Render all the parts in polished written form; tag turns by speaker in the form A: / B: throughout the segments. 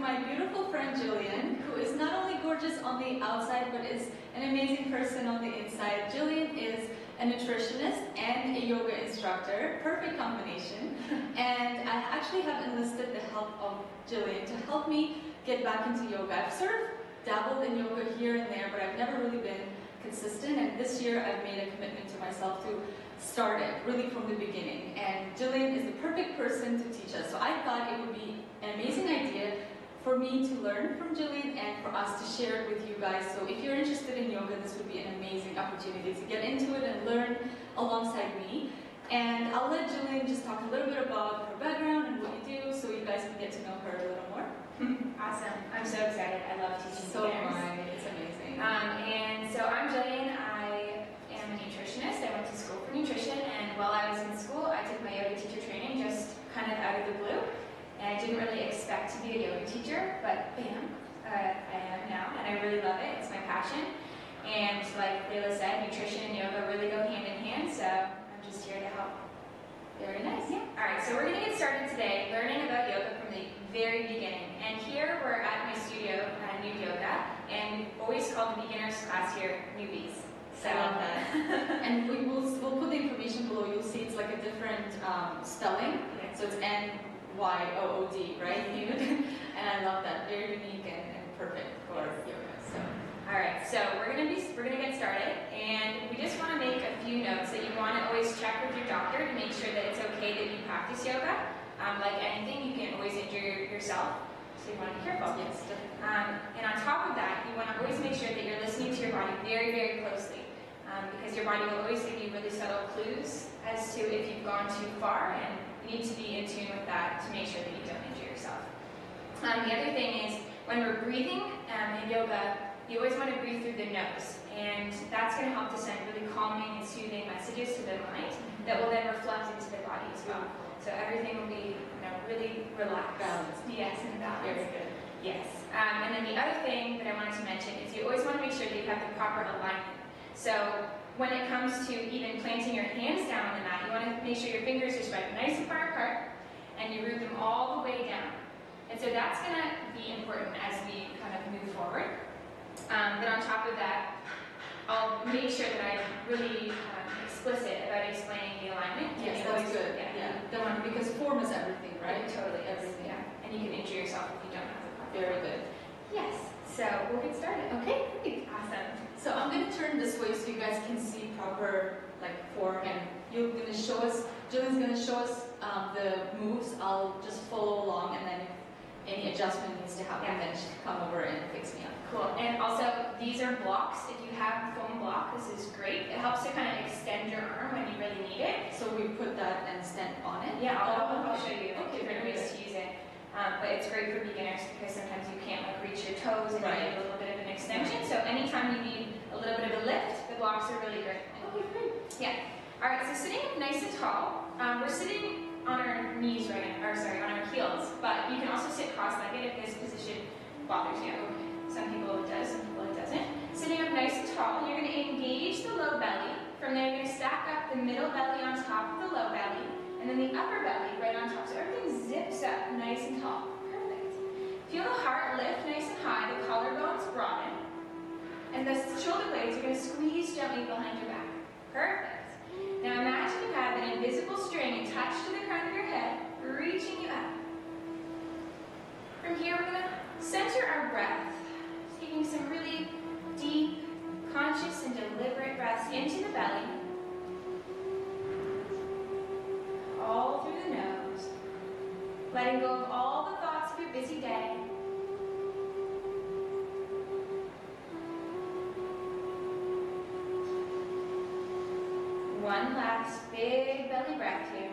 A: my beautiful friend Gillian, who is not only gorgeous on the outside, but is an amazing person on the inside. Gillian is a nutritionist and a yoga instructor, perfect combination. And I actually have enlisted the help of Gillian to help me get back into yoga. I've sort of dabbled in yoga here and there, but I've never really been consistent. And this year I've made a commitment to myself to start it really from the beginning. And Gillian is the perfect person to teach us. So I thought it would be an amazing idea for me to learn from Gillian and for us to share it with you guys. So if you're interested in yoga, this would be an amazing opportunity to get into it and learn alongside me. And I'll let Gillian just talk a little bit about her background and what you do so you guys can get to know her a little more.
B: Awesome. I'm so excited. I love teaching
A: So
B: beginners.
A: am I. It's amazing.
B: And so I'm Gillian. I am a nutritionist. I went to school for nutrition, and while I was in school, I took my yoga teacher training just kind of out of the blue. And I didn't really expect to be a yoga teacher, but bam, I am now, and I really love it. It's my passion. And like Layla said, nutrition and yoga really go hand in hand, so I'm just here to help.
A: Very nice.
B: Yeah. All right, so we're going to get started today learning about yoga from the very beginning. And here we're at my studio at Nyood Yoga, and we always call the beginners class here Nyoobies. So,
A: I love that. And we'll put the information below. You'll see it's like a different spelling.
B: Yeah.
A: So it's N-Y-O-O-D, right? Nyood. And I love that. Very unique and perfect for yoga. So.
B: All right, so we're gonna get started, and we just want to make a few notes that you want to always check with your doctor to make sure that it's okay that you practice yoga. Like anything, you can always injure yourself, so you want to be careful.
A: Yes, definitely.
B: And on top of that, you want to always make sure that you're listening to your body very, very closely, because your body will always give you really subtle clues as to if you've gone too far, and you need to be in tune with that to make sure that you don't injure yourself. The other thing is, when we're breathing in yoga, you always want to breathe through the nose, and that's going to help to send really calming and soothing messages to the mind that will then reflect into the body as well. So everything will be, really relaxed.
A: Balanced.
B: Yes, and balanced.
A: Very good.
B: Yes. And then the other thing that I wanted to mention is you always want to make sure that you have the proper alignment. So when it comes to even planting your hands down on the mat, you want to make sure your fingers are spread nice and far apart, and you root them all the way down. And so that's going to be important as we kind of move forward. Then on top of that, I'll make sure that I'm really explicit about explaining the alignment.
A: Yes, that's good.
B: Yeah.
A: The one, because form is everything, right?
B: Totally.
A: Everything.
B: Yeah. And you can injure yourself if you don't have the proper.
A: Very good.
B: Yes. So we'll get started.
A: Okay, great.
B: Awesome.
A: So I'm going to turn this way so you guys can see proper form, and you're going to show us, Gillian's going to show us the moves. I'll just follow along, and then if any adjustment needs to happen, then just come over and fix me up.
B: Cool. And also, these are blocks. If you have a foam block, this is great. It helps to kind of extend your arm when you really need it.
A: So we put that and stand on it?
B: Yeah, I'll show you different
A: very
B: ways
A: good.
B: to use it. But it's great for beginners because sometimes you can't reach your toes and you need a little bit of an extension. So anytime you need a little bit of a lift, the blocks are really great.
A: Okay, great.
B: Yeah. All right, so sitting up nice and tall. We're sitting on our knees right now, on our heels, but you can also sit cross-legged if this position bothers you. Some people it does, some people it doesn't. Sitting up nice and tall, you're going to engage the low belly. From there, you're going to stack up the middle belly on top of the low belly, and then the upper belly right on top. So everything zips up nice and tall. Perfect. Feel the heart lift nice and high, the collarbones broaden, and the shoulder blades are going to squeeze gently behind your back. Perfect. Now imagine you have an invisible string attached to the crown of your head, reaching you up. From here, we're going to center our breath, taking some really deep, conscious, and deliberate breaths into the belly, all through the nose, letting go of all the thoughts of your busy day. One last big belly breath here.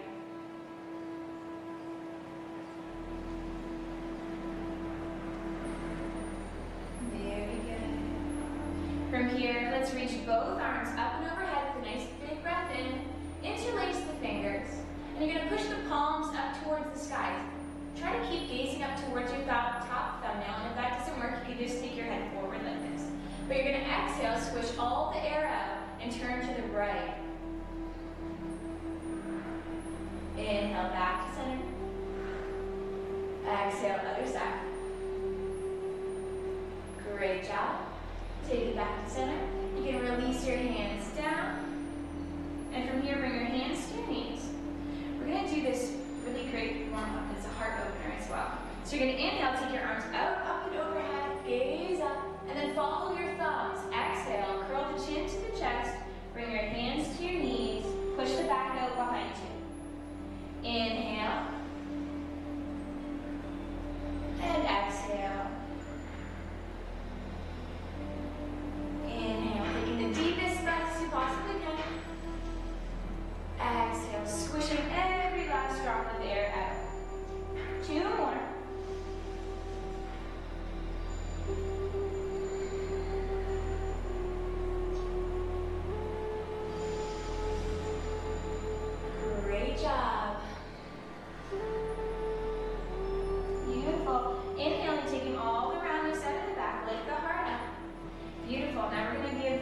B: Very good. From here, let's reach both arms up and overhead with a nice big breath in. Interlace the fingers. And you're going to push the palms up towards the sky. Try to keep gazing up towards your top thumbnail. And if that doesn't work, you can just take your head forward like this. But you're going to exhale, squish all the air out, and turn to the right. Inhale back to center. Exhale, other side. Great job. Take it back to center. You can release your hands down. And from here, bring your hands to your knees. We're going to do this really great warm-up. It's a heart opener as well. So you're going to inhale, take your arms out, up and overhead, gaze up, and then follow your thumbs. Exhale, curl the chin to the chest, bring your hands to your knees, push the back out behind you. Inhale. And exhale. Inhale, taking the deepest breaths you possibly can. Exhale, squishing every last drop of air out. 2 more. Great job. Beautiful. Inhale and taking all the roundness out of the back. Lift the heart up. Beautiful. Now we're going to give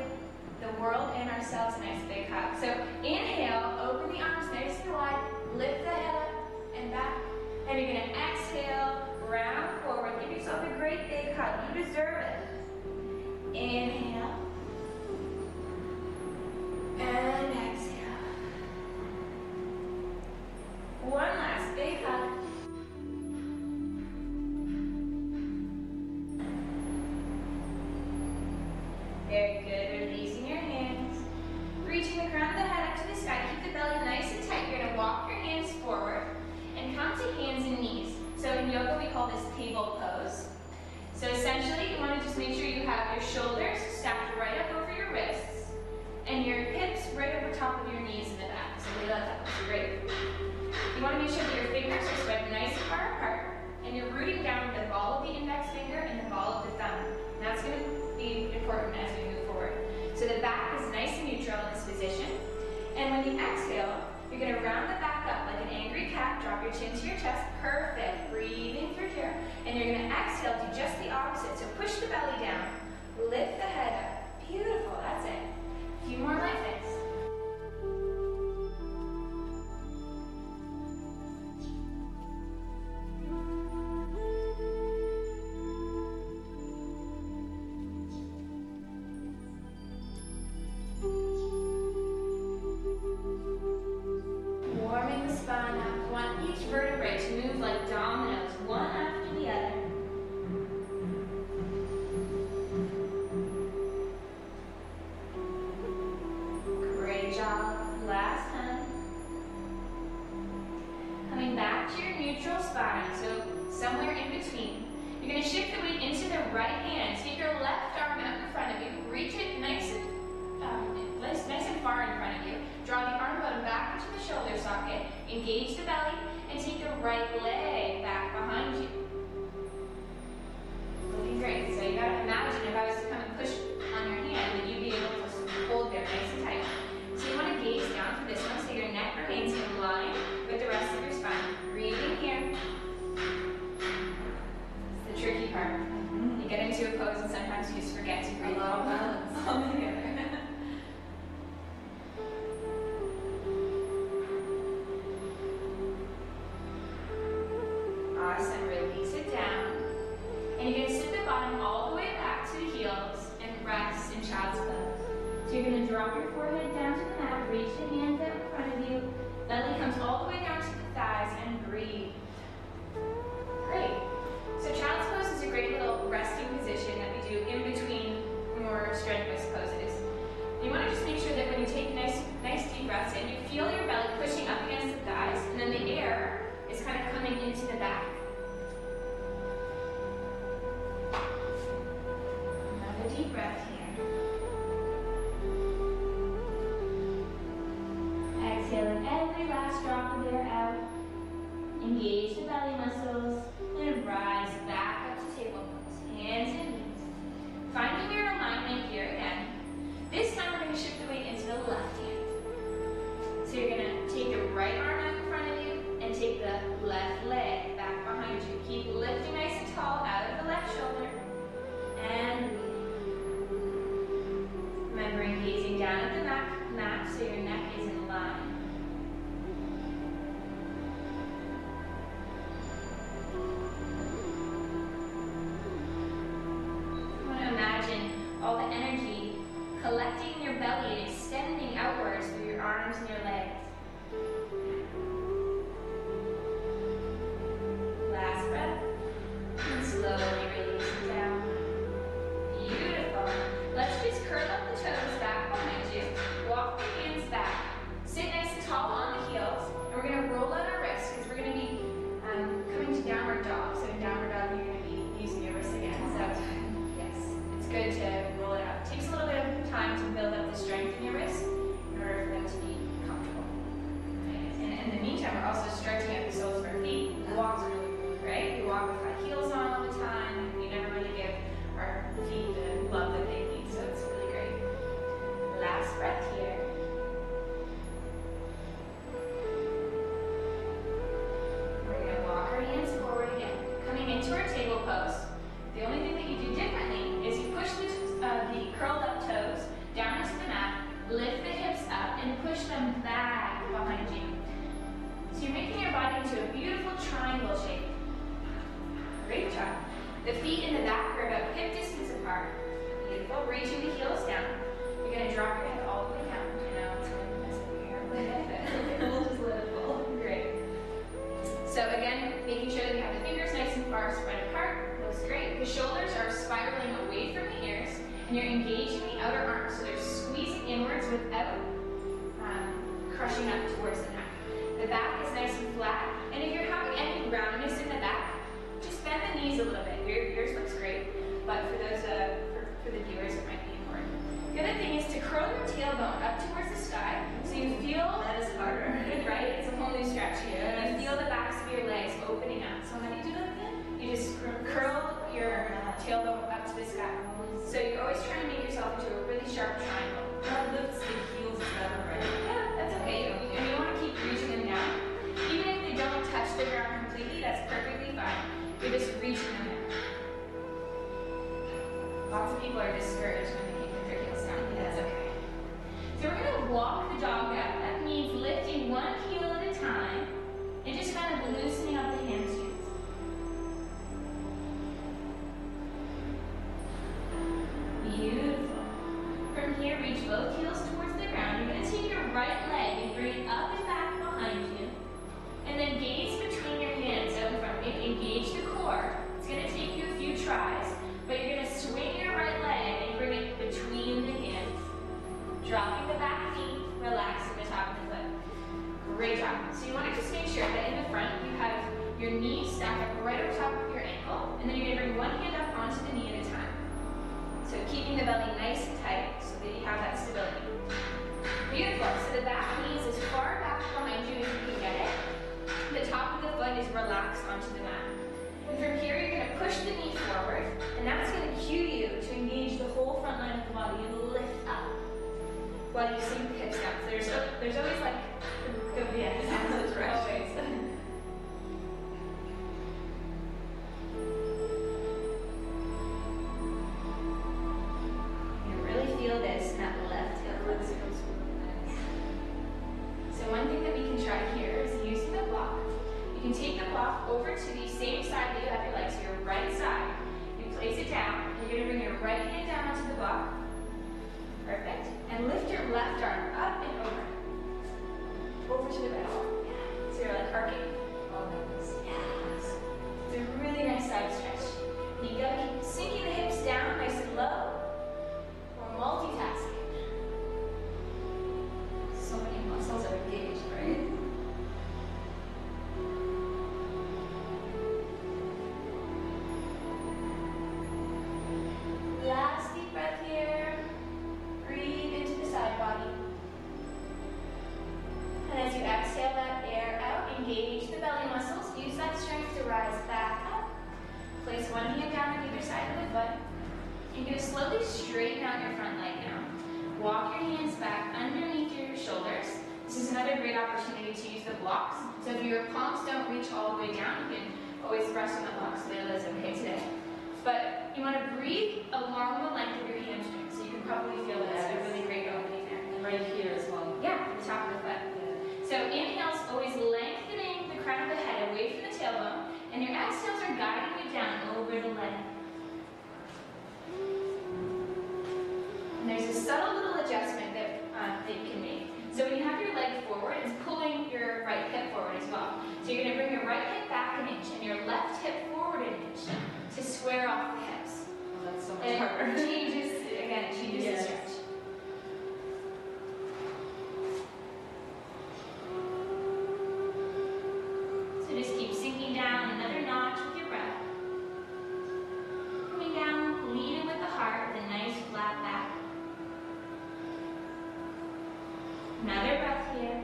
B: the world and ourselves a nice big hug. So inhale, open the arms nice and wide, lift the head up and back. And you're going to exhale, round forward. Give yourself a great big hug. You deserve it. Inhale. And exhale. One last big hug. Very good. Releasing your hands. Reaching the crown of the head up to the sky. Keep the belly nice and tight. You're going to walk your hands forward and come to hands and knees. So in yoga, we call this table pose. So essentially, you want to just make sure you have your shoulders stacked right up over your wrists and your hips right over top of your knees in the back. So lay that up. Great. You want to make sure that your fingers are spread nice and far apart and you're rooting down the ball of the index finger and the ball of the thumb. And that's going to be important as we move forward. So the back is nice and neutral in this position. And when you exhale, you're going to round the back up like an angry cat. Drop your chin to your chest. Perfect. Breathing through here. And you're going to exhale, do just the opposite. So push the belly down. Lift the head up. Beautiful. That's it. A few more like this. Warming the spine up. You want each vertebrae to move like dominoes, one after the other. Great job. Last time. Coming back to your neutral spine, so somewhere in between. You're going to shift the weight into the right hand. Take your left arm out in front of you. Reach it nice and far in front of you. Draw the arm bottom back into the shoulder socket. Engage the belly and take the right leg back behind you. Looking great. So you gotta imagine if I was to come and push on your hand, that you'd be able to hold there nice and tight. So you want to gaze down for this one so your neck remains in line with the rest of your spine. Breathing here. It's the tricky part. You get into a pose and sometimes you just forget to breathe all together. Awesome. Release it down. And you're going to sit the bottom all the way back to the heels and rest in child's pose. So you're going to drop your forehead down to the mat, reach the hands out in front of you. Belly comes all the way down to the thighs and breathe. Great. So child's pose is a great little resting position that we do in between more strenuous poses. You want to just make sure that when you take nice deep breaths in, you feel your belly pushing up against the thighs, and then the air is kind of coming into the back. Another deep breath here. Exhaling every last drop of air out. Engage the belly muscles and rise back up to table pose. Hands and knees. Finding your alignment here again. This time we're going to shift the weight into the left hand. So you're going to take the right arm out in front of you and take the left leg back behind you. Keep lifting nice and tall out of the left shoulder. And remembering gazing down at the mat so your neck is in line. I want to into our table pose. The only thing that you do differently is you push the curled up toes down into the mat, lift the hips up, and push them back behind you. So you're making your body into a beautiful triangle shape. Great job. The feet in the back are about hip distance apart. Beautiful. Reaching the heels down. You're going to drop your head all the way down. I know it's going to mess up your hair.
A: We'll just let it fall.
B: Great. So again, making sure that you have the fingers nice and far spread apart. Looks great. The shoulders are spiraling away from the ears, and you're engaging the outer arms. So they're squeezing inwards without crushing up towards the neck. The back is nice and flat, and if you're having any roundness in the back, just bend the knees a little bit. Yours looks great, but for those for the viewers, it might be important. The other thing is to curl your tailbone up towards the sky, so you feel
A: That is harder.
B: right. It's a whole new stretch.
A: Yes.
B: You feel the backs of your legs opening up. So how do you do that again? You just curl your tailbone up to the sky. So you're always trying to make yourself into a really sharp triangle.
A: That lifts the heels better, right?
B: Yeah, that's okay. And you want to keep reaching them down. Even if they don't touch the ground completely, that's perfectly fine. You're just reaching them down. Lots of people are discouraged when they can't get their heels down. That's okay. So we're going to walk the dog out. That means lifting one heel at a time and just kind of loosening up the hamstrings. Beautiful. From here, reach both heels towards the ground. You're going to take your right leg and bring it up and back behind you. And then gaze between your hands out in front. Engage the core. It's going to take you a few tries, but you're going to swing your right leg and bring it between the hands. Dropping the back knee, relaxing the top of the foot. Great job. So you want to just make sure that in the front you have your knees stacked up right over top of your ankle, and then you're going to bring one hand up onto the knee at a time. So keeping the belly nice and tight so that you have that stability. Beautiful. So the back knee is as far back behind you as you can get it. The top of the foot is relaxed onto the mat. And from here, you're going to push the knee forward, and that's going to cue you to engage the whole front line of the body and lift up while you sink the hips down. So there's always like,
A: That's right.
B: always. You really feel this in that left hip flexor. So one thing that we can try here is using the block. You can take the block over to the same side that you have your legs, so your right side. You place it down. You're going to bring your right hand down onto the block. Perfect. And lift your left arm up and over. Over to the right. So you're like arcing. Yes. It's a really nice side stretch. And you gotta keep sinking the hips down nice and low. Or multitasking.
A: So many muscles are engaged, right?
B: Last deep breath here. Breathe into the side body. And as you exhale that air out, engage the belly muscles. Use that strength to rise back up. Place one hand down on either side of the foot. You're going to slowly straighten out your front leg now. Walk your hands back underneath your shoulders. This is another great opportunity to use the blocks. So if your palms don't reach all the way down, you can always rest on the blocks. So that's okay today. But you want to breathe along the length of your hamstring. So you can probably feel that's a really great opening there.
A: And right here as well.
B: Yeah, at the top of the foot. So inhales, always lengthening the crown of the head away from the tailbone, and your exhales are guiding you down over the leg. And there's a subtle little adjustment that you can make. So when you have your leg forward, it's pulling your right hip forward as well. So you're going to bring your right hip back an inch and your left hip forward an inch to square off the hips.
A: Oh, that's so much
B: And
A: harder.
B: it changes, again, it changes the stretch. So just keep sinking down another notch with your breath. Coming down, leading with the heart with a nice flat back. Another breath here.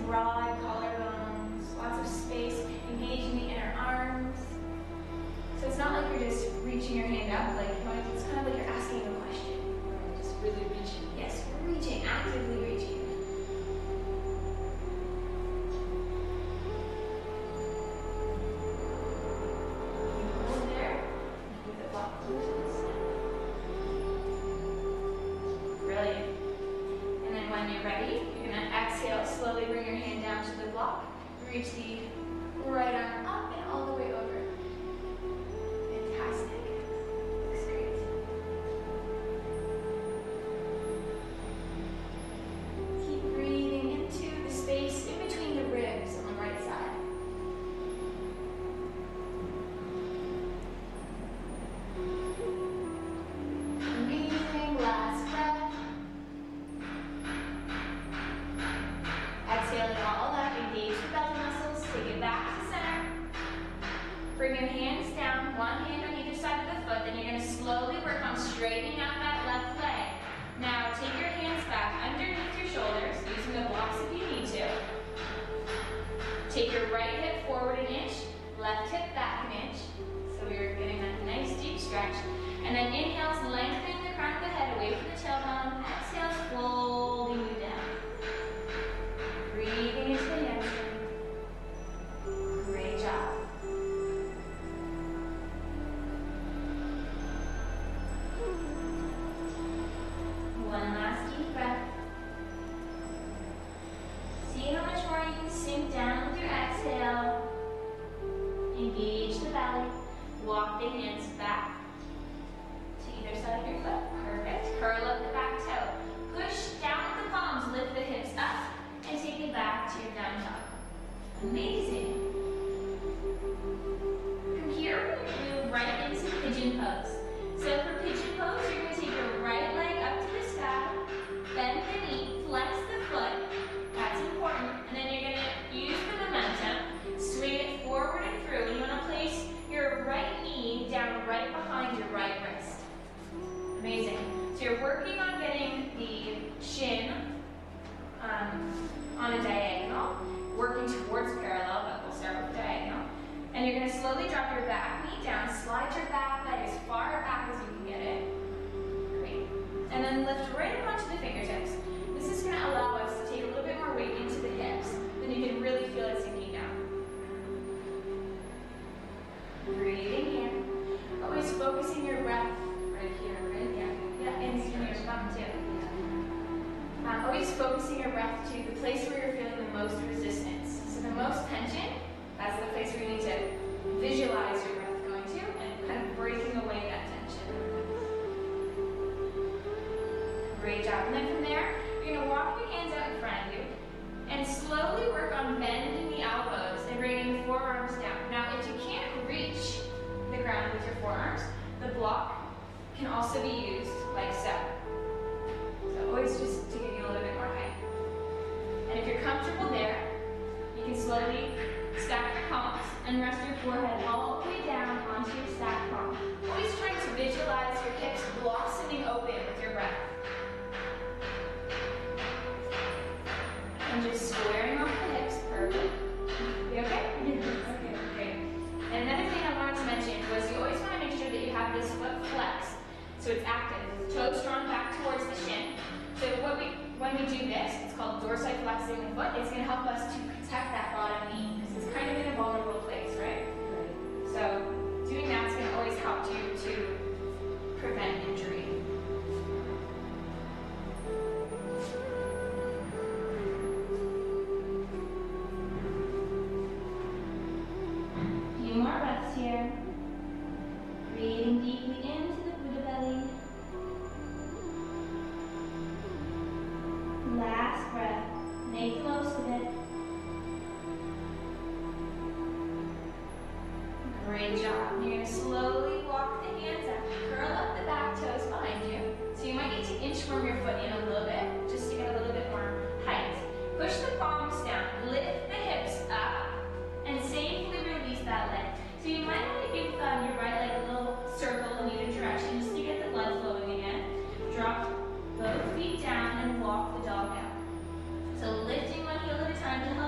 B: broad collarbones, lots of space, engaging the inner arms. So it's not like you're just reaching your hand up, like it's kind of like you're asking a question.
A: Just really reaching.
B: Yes, we're reaching, actively reaching. Brilliant. And then when you're ready, you're going to exhale, slowly bring your hand down to the block. Reach the right arm up and all the way over. Fantastic. Looks great. Keep breathing into the space in between the ribs on the right side. Amazing. Last breath. Exhaling all that, engage the belly muscles, take it back to center. Bring your hands down, one hand on either side of the foot, then you're going to slowly work on straightening out that left leg. Now take your hands back underneath your shoulders, using the blocks if you need to. Take your right hip forward an inch, left hip back an inch. So we're getting that nice deep stretch. And then inhales, lengthening the crown of the head away from the tailbone. Exhales, folding you down. Breathing into the hamstring. Great job. One last deep breath. See how much more you can sink down with your exhale. Engage the belly. Walk the hands back to either side of your foot. Perfect. Curl up the back toe. Push down with the palms. Lift the hips up. And take it back to your down dog. Amazing. From here, we're going to move right into pigeon pose. So for pigeon pose, you're going to take your right leg up to the sky, bend the knee, flex the foot. That's important. And then you're going to use the momentum, swing it forward and through. And you want to place your right knee down right behind your right wrist. Amazing. So you're working on getting the shin on a diagonal, working towards parallel, but we'll start with diagonal. And you're going to slowly drop your back knee down, slide your back leg as far back as you can get it. Great. And then lift right up onto the fingertips. This is going to allow us to take a little bit more weight into the hips, then you can really feel it sinking down. Breathing in. Always focusing your breath right here, right? Yeah, and in your bum too. Always focusing your breath to the place where you're feeling the most resistance. So the most tension, that's the place where you need to visualize your breath going to and kind of breaking away that tension. Great job. And then from there, you're going to walk your hands out in front of you and slowly work on bending the elbows and bringing the forearms down. Now, if you can't reach the ground with your forearms, the block can also be used like so. So always just to give you a little bit more height. And if you're comfortable there, you can slowly stack your palms and rest your forehead all the way down onto your stacked palm. Always trying to visualize your hips blossoming open with your breath. And just squaring off the hips, perfect. You okay? Okay, great. And another thing I wanted to mention was you always want to make sure that you have this foot flexed, so it's active. Toes drawn back towards the shin. So when we do this, it's called dorsiflexing the foot. It's going to help us to protect that bottom knee because it's kind of in a vulnerable place, right? So doing that's going to always help you to prevent injury. A few more breaths here. Breathing deeply into the Buddha belly. Last breath. Make the most of it. Great job. You're going to slowly walk the hands up. Curl up the back toes behind you. So you might need to inchworm your foot in a little bit, just to get a little bit more height. Push the palms down. Lift the hips up. And safely release that leg. So you might want to give your right leg a little circle in either direction, just to get the blood flowing again. Drop both feet down and walk the dog out. So lifting one heel at a time to help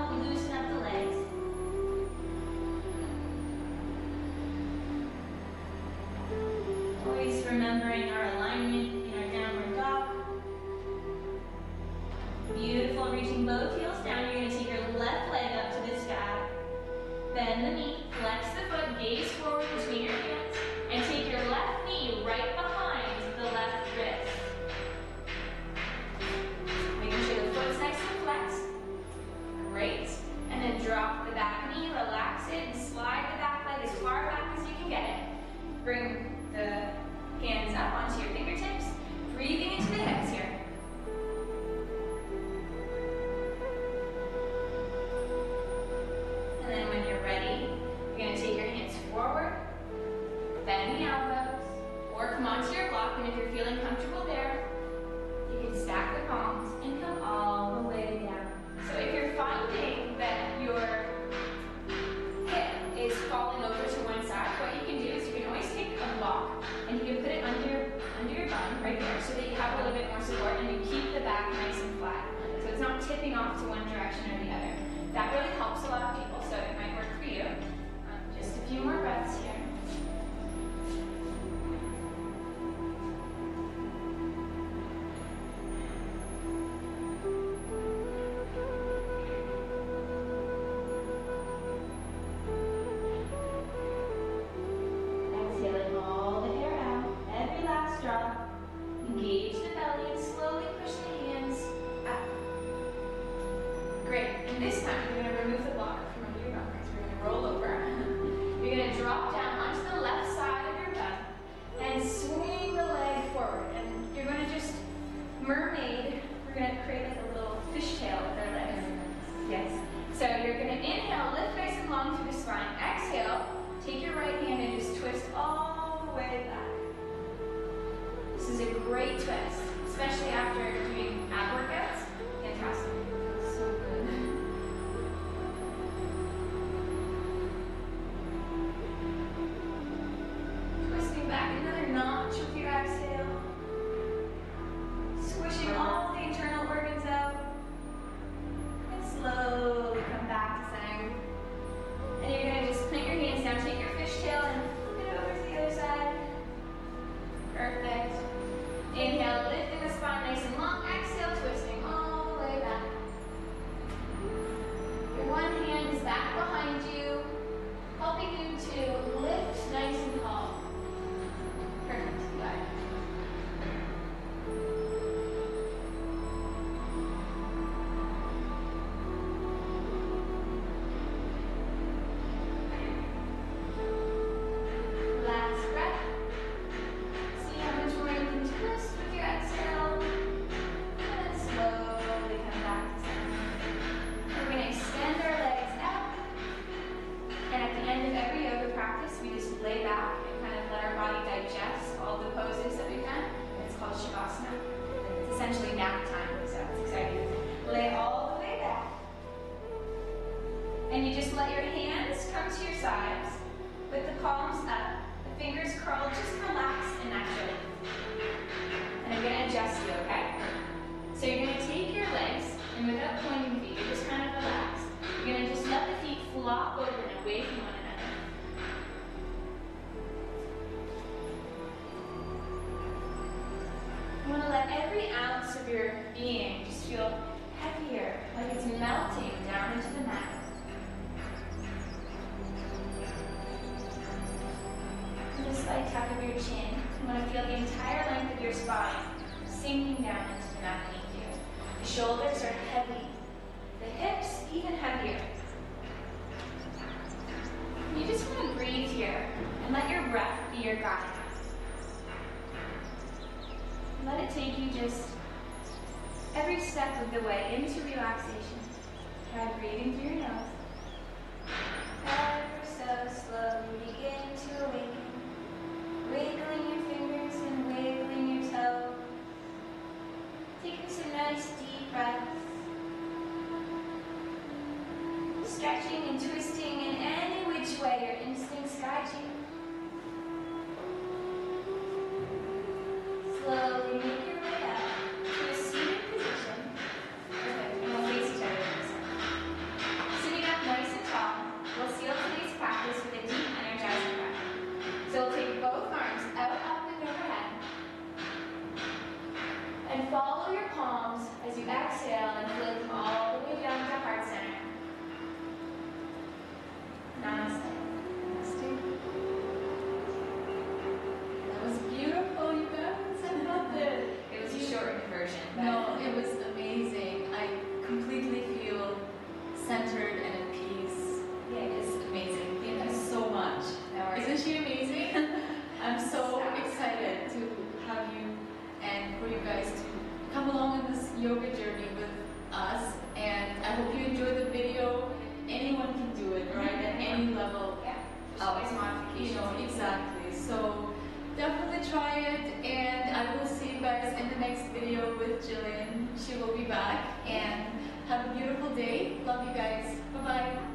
B: both heels down. You're going to take your left leg up to the sky. Bend the knee, flex the foot, gaze forward between your hands, and take your left knee right behind the left wrist. Making sure the foot's nice and flexed. Great. And then drop the back knee, relax it, and slide the back leg as far back as you can get it. Bring the hands up onto your fingertips, breathing into the hips here. And then when you're ready, you're going to take your hands forward, bend the elbows, or come onto your block, and if you're feeling comfortable there, you can stack the palms and come all the way down. So if you're finding that your hip is falling over to one side, what you can do is you can always take a block and you can put it under your bum right there so that you have a little bit more support and you keep the back nice and flat. So it's not tipping off to one direction or the other. That really helps a lot of people, so it might work for you. Just a few more breaths here. Exhaling all the hair out, every last drop. Engage the belly and slowly push the hands up. Great. And this time you're going to remove the block from under your bum. So we're going to roll over. You're going to drop down onto the left side of your bum and swing the leg forward. And you're going to just mermaid. We're going to create like a little fishtail with our legs. Yes. So you're going to inhale, lift nice and long through the spine. Exhale, take your right hand and just twist all the way back. This is a great twist, especially after doing ab workouts. Fantastic. So good. Twisting back another notch with your exhale. Squishing all the internal organs out. And slowly come back to center. And you're going to just plant your hands down, take your fishtail and flip it over to the other side. Perfect. Inhale, lifting the spine nice and long. Exhale, twisting all the way back. Your one hand is back behind you, helping you to lift nice and tall. Perfect. Got it. Last breath. See how much more you can twist with your exhale. And then slowly come back to center. We're going to extend our legs out. And at the end of every yoga practice, we just lay back and kind of let our body digest all the poses that we've done. It's called Shavasana. It's essentially nap time, so it's exciting. Lay all the way back. And you just let your hands come to your sides with the palms up. The fingers curl, just relax and naturally. And I'm going to adjust you, okay? So you're going to take your legs, and without pointing the feet, you're just kind of relaxed. You're going to just let the feet flop over and away from one another. You want to let every ounce of your being just feel heavier, like it's melting down into the mat. And just by tap of your chin, you want to feel the entire length of your spine sinking down into the mat beneath you. The shoulders are heavy, the hips even heavier. You just want to breathe here and let your breath be your guide. Let it take you just every step of the way into relaxation. Try breathing through your nose. Ever so slowly begin to awaken. Wiggling your fingers and wiggling your toes. Taking some nice deep breaths. Stretching and twisting in any which way your instincts guide you. Slowly make your way up to a seated position. Perfect. And we'll face each other for a second. Sitting up nice and tall, we'll seal today's practice with a deep energizing breath. So we'll take both arms out, up, and overhead. And follow your palms as you exhale and float them all the way
A: yoga journey with us, and I hope you enjoyed the video. Anyone can do it, right? At any level.
B: Yeah. There's always modifications.
A: Exactly. So definitely try it, and I will see you guys in the next video with Gillian. She will be back, and have a beautiful day. Love you guys. Bye-bye.